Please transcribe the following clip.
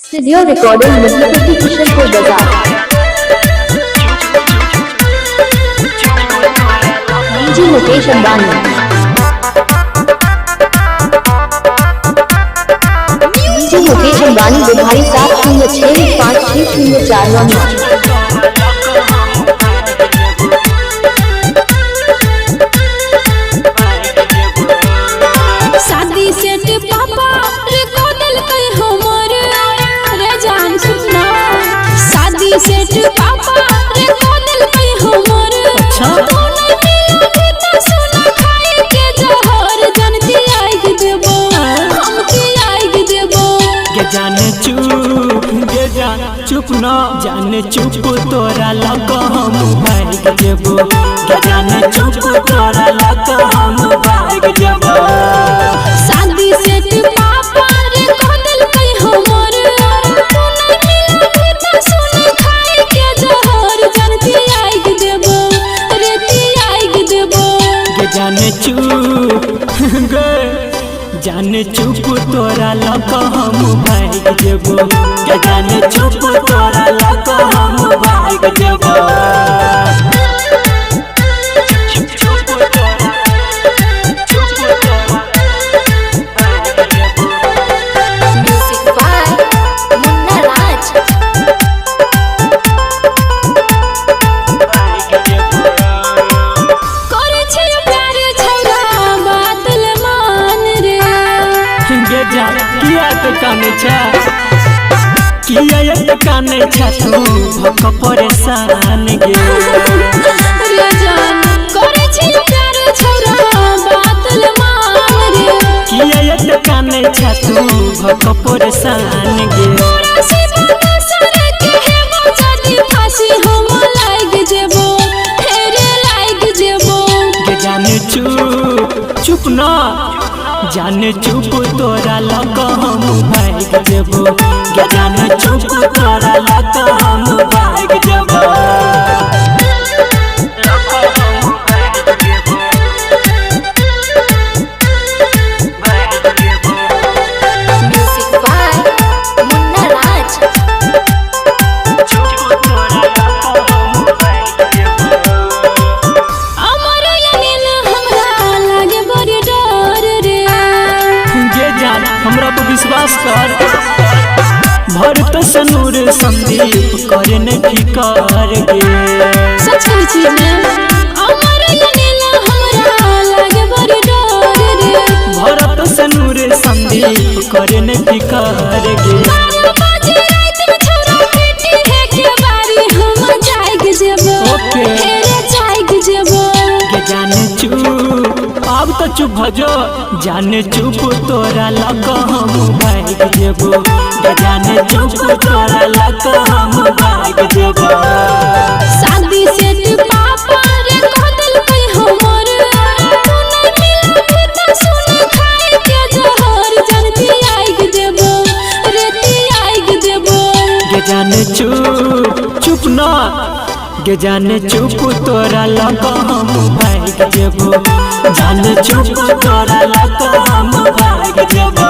Studio recording Madhupati Kishanpur बाजार। DJ Mukesh Ambani. DJ Mukesh Ambani बुधारी 70656049। सेठ पापा रे कोदल कई हमर अच्छा तो नहीं मिला तो सोना खाए के जहर जनती आइग देबो हमके आइग देबो के जाने चुप न जाने चुप तोरा लग हम भाग देबो के जाने चुप तोरा लग हम भाग देबो शादी सेठ पापा रे कोदल कई हमर तो नहीं मिला तो सोना खाए के जहर जनती आइग देबो रेती आइग देबो के जाने चुप तोरा लग हम भाग देबो के जाने चुप तोरा लग हम भाग देबो किया काने तू भक परेशान गे रे जान करे छी प्यार छोरा बातल मान रे किया काने तू भक परेशान गे तोरा से बना सरे के हेबो जदी फांसी हम लाग जेबो हेरे लाग जेबो के जाने चुप न जाने चुप तोरा लग हम भाग देबो के जाने चुप तोरा लग हम भाग देबो म्यूजिक बाय मुन्ना राज। अमर अनिल हमरा लागे बड़ी डर रे गे जान हमरा पर विश्वास कर भरत सनूर संदीप करे न फिकर गे सच कहै छी मैं अमर अनिल हमरा लागे बड़ी डर रे भरत सनूर संदीप करे न फिकर गे बाजे रात में छोरा बेटी है के बारी हम जाइग जेबो ओके। हेरे जाइग जेबो के जाने चुप अब तो चुप भजो जाने चुप तोरा लग हम भाग देबो के जाने चुप तोरा लग हम भाग देबो शादी सेठ पापा रे कोदल कई हमर तो नहीं मिला तो सोना खाए के जहर जनती आइग देबो रेती आइग देबो के जाने चुप न के जाने चुप तोरा लग हम भाग देबो जाने चुप तोरा लग हम भाग देबो।